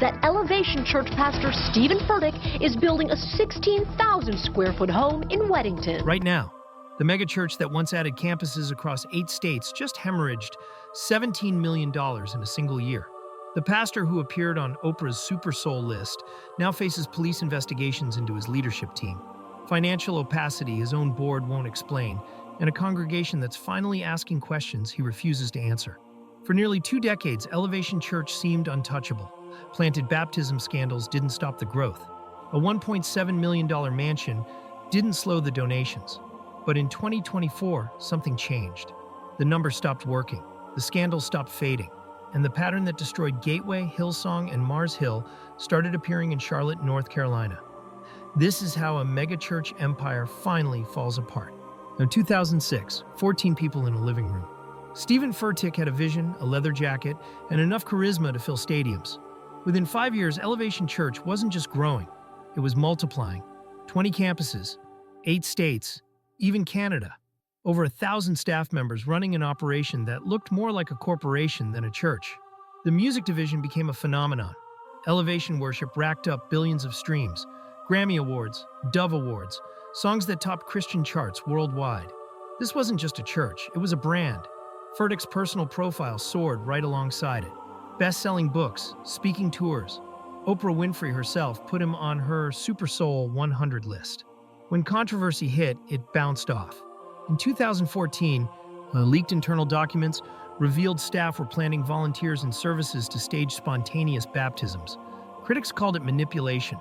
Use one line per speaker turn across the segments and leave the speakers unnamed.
that Elevation Church pastor Stephen Furtick is building a 16,000 square foot home in Weddington.
Right now, the megachurch that once added campuses across 8 states just hemorrhaged $17 million in a single year. The pastor who appeared on Oprah's Super Soul list now faces police investigations into his leadership team, financial opacity his own board won't explain, and a congregation that's finally asking questions he refuses to answer. For nearly 2 decades, Elevation Church seemed untouchable. Planted baptism scandals didn't stop the growth. A $1.7 million mansion didn't slow the donations. But in 2024, something changed. The numbers stopped working, the scandals stopped fading, and the pattern that destroyed Gateway, Hillsong, and Mars Hill started appearing in Charlotte, North Carolina. This is how a megachurch empire finally falls apart. In 2006, 14 people in a living room. Stephen Furtick had a vision, a leather jacket, and enough charisma to fill stadiums. Within 5 years, Elevation Church wasn't just growing, it was multiplying. 20 campuses, 8 states, even Canada. Over 1,000 staff members running an operation that looked more like a corporation than a church. The music division became a phenomenon. Elevation worship racked up billions of streams, Grammy Awards, Dove Awards, songs that topped Christian charts worldwide. This wasn't just a church, it was a brand. Furtick's personal profile soared right alongside it. Best-selling books, speaking tours. Oprah Winfrey herself put him on her Super Soul 100 list. When controversy hit, it bounced off. In 2014, leaked internal documents revealed staff were planning volunteers and services to stage spontaneous baptisms. Critics called it manipulation.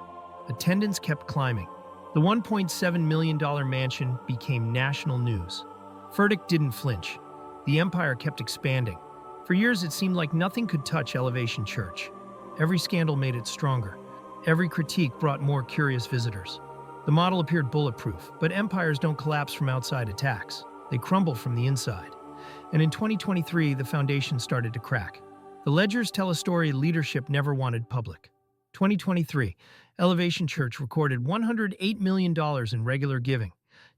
Attendance kept climbing. The $1.7 million mansion became national news. Furtick didn't flinch. The empire kept expanding. For years, it seemed like nothing could touch Elevation Church. Every scandal made it stronger. Every critique brought more curious visitors. The model appeared bulletproof, but empires don't collapse from outside attacks. They crumble from the inside. And in 2023, the foundation started to crack. The ledgers tell a story leadership never wanted public. 2023, Elevation Church recorded $108 million in regular giving,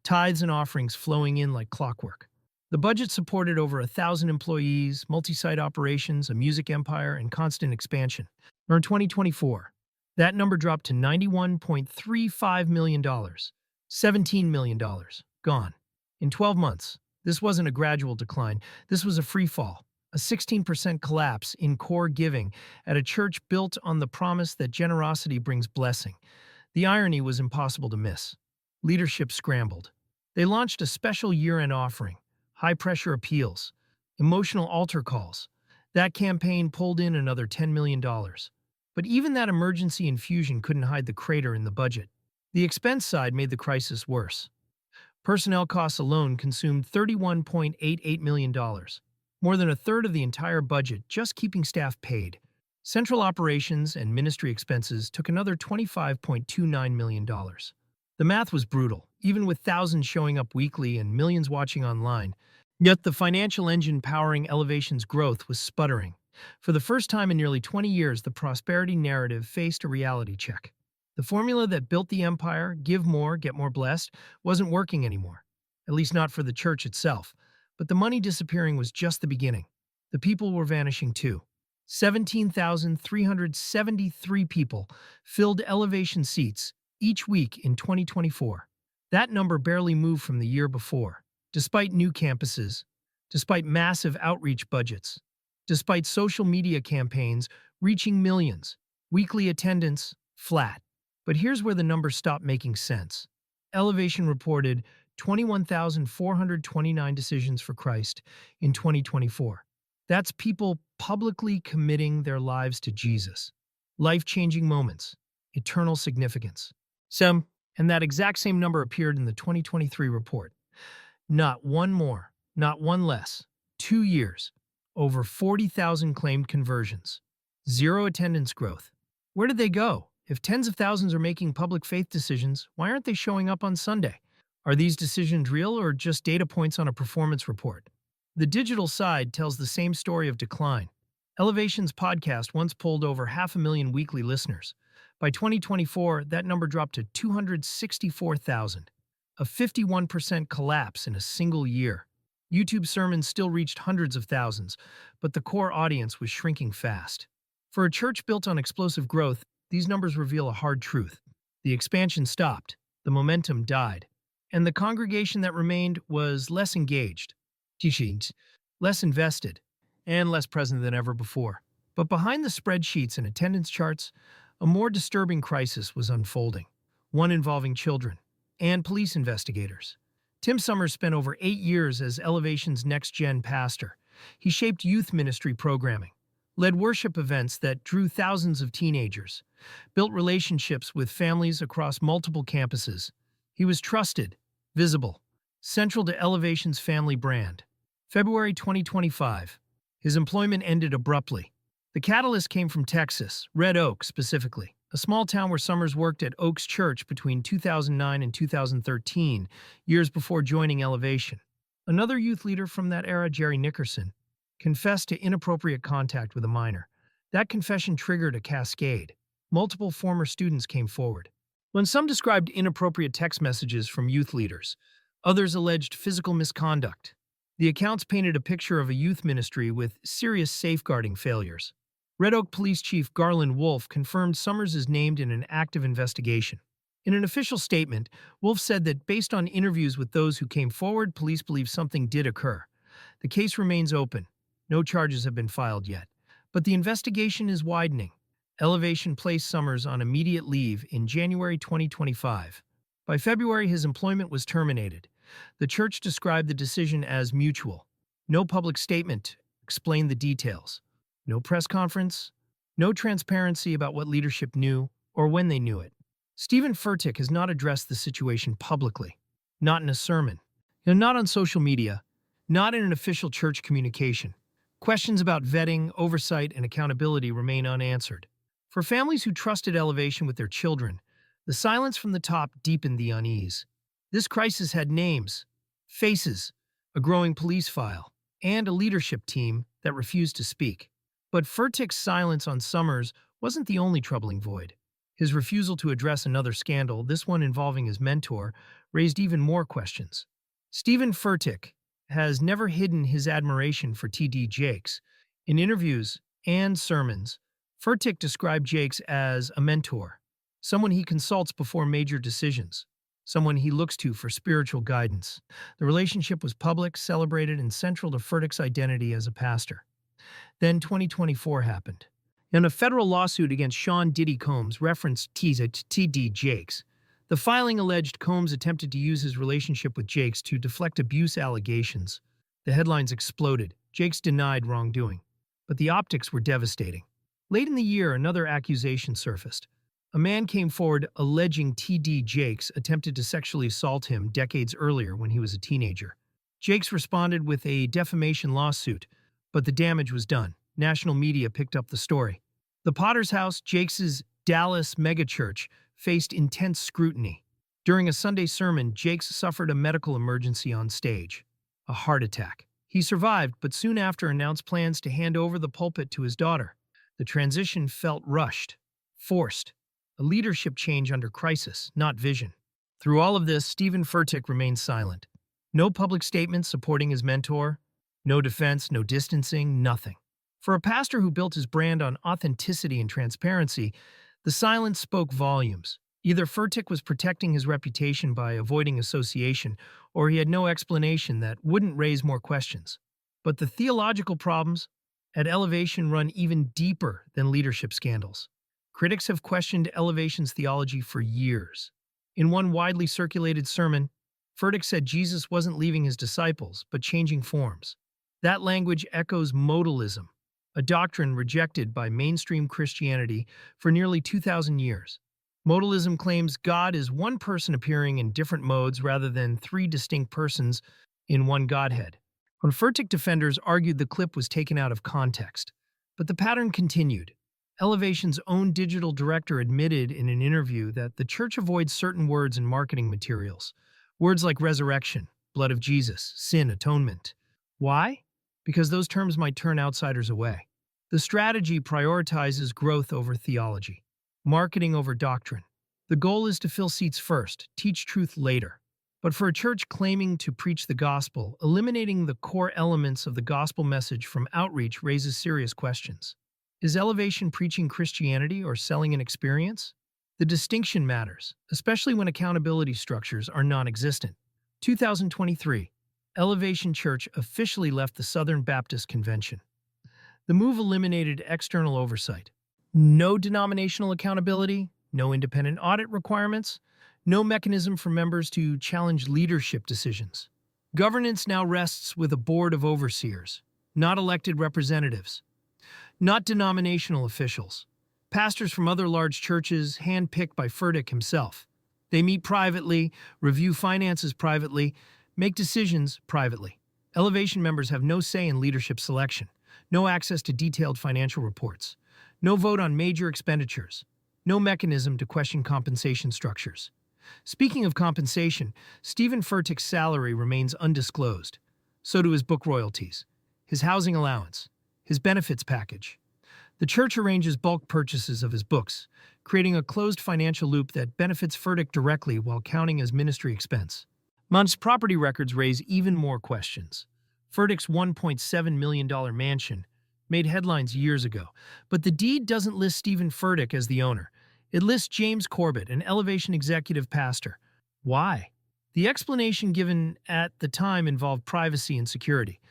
tithes and offerings flowing in like clockwork. The budget supported over 1,000 employees, multi-site operations, a music empire, and constant expansion. In 2024, that number dropped to $91.35 million, $17 million, gone. In 12 months, this wasn't a gradual decline, this was a free fall, a 16% collapse in core giving at a church built on the promise that generosity brings blessing. The irony was impossible to miss. Leadership scrambled. They launched a special year-end offering, high-pressure appeals, emotional altar calls. That campaign pulled in another $10 million. But even that emergency infusion couldn't hide the crater in the budget. The expense side made the crisis worse. Personnel costs alone consumed $31.88 million, more than a third of the entire budget just keeping staff paid. Central operations and ministry expenses took another $25.29 million. The math was brutal, even with thousands showing up weekly and millions watching online. Yet the financial engine powering Elevation's growth was sputtering. For the first time in nearly 20 years, the prosperity narrative faced a reality check. The formula that built the empire, give more, get more blessed, wasn't working anymore. At least not for the church itself. But the money disappearing was just the beginning. The people were vanishing too. 17,373 people filled Elevation seats each week in 2024. That number barely moved from the year before. Despite new campuses, despite massive outreach budgets, despite social media campaigns reaching millions, weekly attendance flat. But here's where the numbers stop making sense. Elevation reported 21,429 decisions for Christ in 2024. That's people publicly committing their lives to Jesus. Life-changing moments, eternal significance. And that exact same number appeared in the 2023 report. Not one more, not one less. 2 years. Over 40,000 claimed conversions. 0 attendance growth. Where did they go? If tens of thousands are making public faith decisions, why aren't they showing up on Sunday? Are these decisions real or just data points on a performance report? The digital side tells the same story of decline. Elevation's podcast once polled over 500,000 weekly listeners. By 2024, that number dropped to 264,000, a 51% collapse in a single year. YouTube sermons still reached hundreds of thousands, but the core audience was shrinking fast. For a church built on explosive growth, these numbers reveal a hard truth. The expansion stopped, the momentum died, and the congregation that remained was less engaged, teachings, less invested, and less present than ever before. But behind the spreadsheets and attendance charts, a more disturbing crisis was unfolding, one involving children and police investigators. Tim Summers spent over 8 years as Elevation's next-gen pastor. He shaped youth ministry programming, led worship events that drew thousands of teenagers, built relationships with families across multiple campuses. He was trusted, visible, central to Elevation's family brand. February 2025. His employment ended abruptly. The catalyst came from Texas, Red Oak specifically, a small town where Summers worked at Oaks Church between 2009 and 2013, years before joining Elevation. Another youth leader from that era, Jerry Nickerson, confessed to inappropriate contact with a minor. That confession triggered a cascade. Multiple former students came forward. When some described inappropriate text messages from youth leaders, others alleged physical misconduct. The accounts painted a picture of a youth ministry with serious safeguarding failures. Red Oak Police Chief Garland Wolf confirmed Summers is named in an active investigation. In an official statement, Wolf said that based on interviews with those who came forward, police believe something did occur. The case remains open. No charges have been filed yet. But the investigation is widening. Elevation placed Summers on immediate leave in January 2025. By February, his employment was terminated. The church described the decision as mutual. No public statement explained the details. No press conference. No transparency about what leadership knew or when they knew it. Stephen Furtick has not addressed the situation publicly. Not in a sermon. Not on social media. Not in an official church communication. Questions about vetting, oversight, and accountability remain unanswered. For families who trusted Elevation with their children, the silence from the top deepened the unease. This crisis had names, faces, a growing police file, and a leadership team that refused to speak. But Furtick's silence on Summers wasn't the only troubling void. His refusal to address another scandal, this one involving his mentor, raised even more questions. Stephen Furtick has never hidden his admiration for T.D. Jakes. In interviews and sermons, Furtick described Jakes as a mentor, someone he consults before major decisions, someone he looks to for spiritual guidance. The relationship was public, celebrated, and central to Furtick's identity as a pastor. Then 2024 happened, and a federal lawsuit against Sean Diddy Combs referenced T.D. Jakes. The filing alleged Combs attempted to use his relationship with Jakes to deflect abuse allegations. The headlines exploded. Jakes denied wrongdoing, but the optics were devastating. Late in the year, another accusation surfaced. A man came forward alleging T.D. Jakes attempted to sexually assault him decades earlier when he was a teenager. Jakes responded with a defamation lawsuit, but the damage was done. National media picked up the story. The Potter's House, Jakes' Dallas megachurch, faced intense scrutiny. During a Sunday sermon, Jakes suffered a medical emergency on stage, a heart attack. He survived, but soon after announced plans to hand over the pulpit to his daughter. The transition felt rushed, forced, a leadership change under crisis, not vision. Through all of this, Stephen Furtick remained silent. No public statements supporting his mentor, no defense, no distancing, nothing. For a pastor who built his brand on authenticity and transparency, the silence spoke volumes. Either Furtick was protecting his reputation by avoiding association, or he had no explanation that wouldn't raise more questions. But the theological problems at Elevation run even deeper than leadership scandals. Critics have questioned Elevation's theology for years. In one widely circulated sermon, Furtick said Jesus wasn't leaving his disciples, but changing forms. That language echoes modalism, a doctrine rejected by mainstream Christianity for nearly 2,000 years. Modalism claims God is one person appearing in different modes rather than three distinct persons in one Godhead. When Furtick defenders argued the clip was taken out of context, but the pattern continued. Elevation's own digital director admitted in an interview that the church avoids certain words in marketing materials. Words like resurrection, blood of Jesus, sin, atonement. Why? Because those terms might turn outsiders away. The strategy prioritizes growth over theology, marketing over doctrine. The goal is to fill seats first, teach truth later. But for a church claiming to preach the gospel, eliminating the core elements of the gospel message from outreach raises serious questions. Is Elevation preaching Christianity or selling an experience? The distinction matters, especially when accountability structures are non-existent. 2023, Elevation Church officially left the Southern Baptist Convention. The move eliminated external oversight. No denominational accountability, no independent audit requirements, no mechanism for members to challenge leadership decisions. Governance now rests with a board of overseers, not elected representatives, not denominational officials. Pastors from other large churches, handpicked by Furtick himself. They meet privately, review finances privately, make decisions privately. Elevation members have no say in leadership selection, no access to detailed financial reports, no vote on major expenditures, no mechanism to question compensation structures. Speaking of compensation, Stephen Furtick's salary remains undisclosed. So do his book royalties, his housing allowance, his benefits package. The church arranges bulk purchases of his books, creating a closed financial loop that benefits Furtick directly while counting as ministry expense. Mont's property records raise even more questions. Furtick's $1.7 million mansion made headlines years ago, but the deed doesn't list Stephen Furtick as the owner. It lists James Corbett, an Elevation executive pastor. Why? The explanation given at the time involved privacy and security,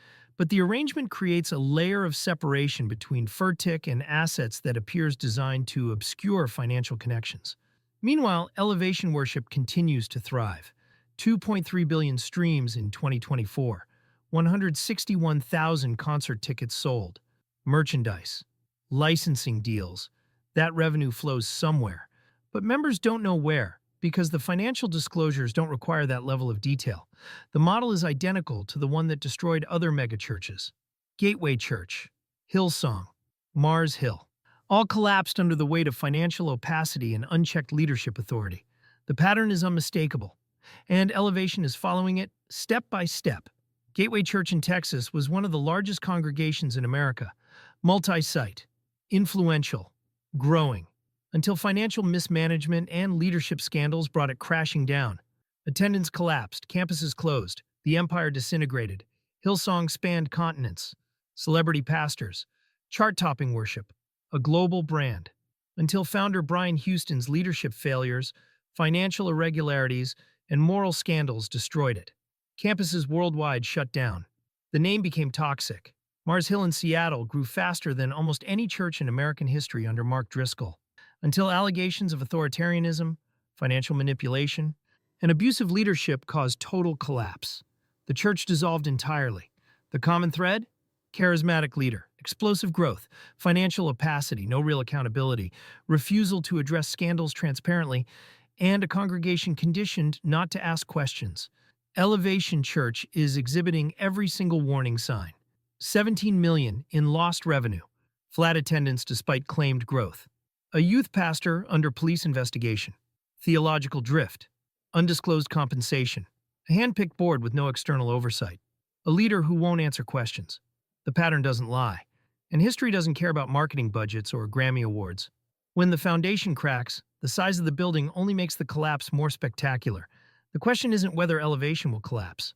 but the arrangement creates a layer of separation between Furtick and assets that appears designed to obscure financial connections. Meanwhile, Elevation worship continues to thrive. 2.3 billion streams in 2024, 161,000 concert tickets sold, merchandise, licensing deals. That revenue flows somewhere, but members don't know where because the financial disclosures don't require that level of detail. The model is identical to the one that destroyed other megachurches. Gateway Church, Hillsong, Mars Hill, all collapsed under the weight of financial opacity and unchecked leadership authority. The pattern is unmistakable, and Elevation is following it step by step. Gateway Church in Texas was one of the largest congregations in America, multi-site, influential, growing, until financial mismanagement and leadership scandals brought it crashing down. Attendance collapsed, campuses closed, the empire disintegrated. Hillsong spanned continents, celebrity pastors, chart-topping worship, a global brand. Until founder Brian Houston's leadership failures, financial irregularities, and moral scandals destroyed it. Campuses worldwide shut down. The name became toxic. Mars Hill in Seattle grew faster than almost any church in American history under Mark Driscoll, until allegations of authoritarianism, financial manipulation, and abusive leadership caused total collapse. The church dissolved entirely. The common thread? Charismatic leader, explosive growth, financial opacity, no real accountability, refusal to address scandals transparently, and a congregation conditioned not to ask questions. Elevation Church is exhibiting every single warning sign. 17 million in lost revenue, flat attendance despite claimed growth. A youth pastor under police investigation, theological drift, undisclosed compensation, a hand-picked board with no external oversight, a leader who won't answer questions. The pattern doesn't lie, and history doesn't care about marketing budgets or Grammy awards. When the foundation cracks, the size of the building only makes the collapse more spectacular. The question isn't whether Elevation will collapse.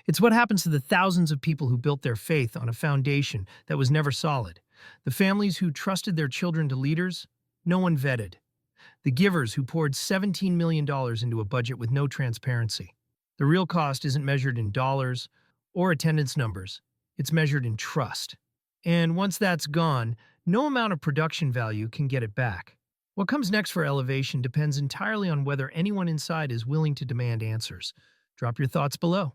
It's what happens to the thousands of people who built their faith on a foundation that was never solid. The families who trusted their children to leaders no one vetted. The givers who poured $17 million into a budget with no transparency. The real cost isn't measured in dollars or attendance numbers. It's measured in trust. And once that's gone, no amount of production value can get it back. What comes next for Elevation depends entirely on whether anyone inside is willing to demand answers. Drop your thoughts below.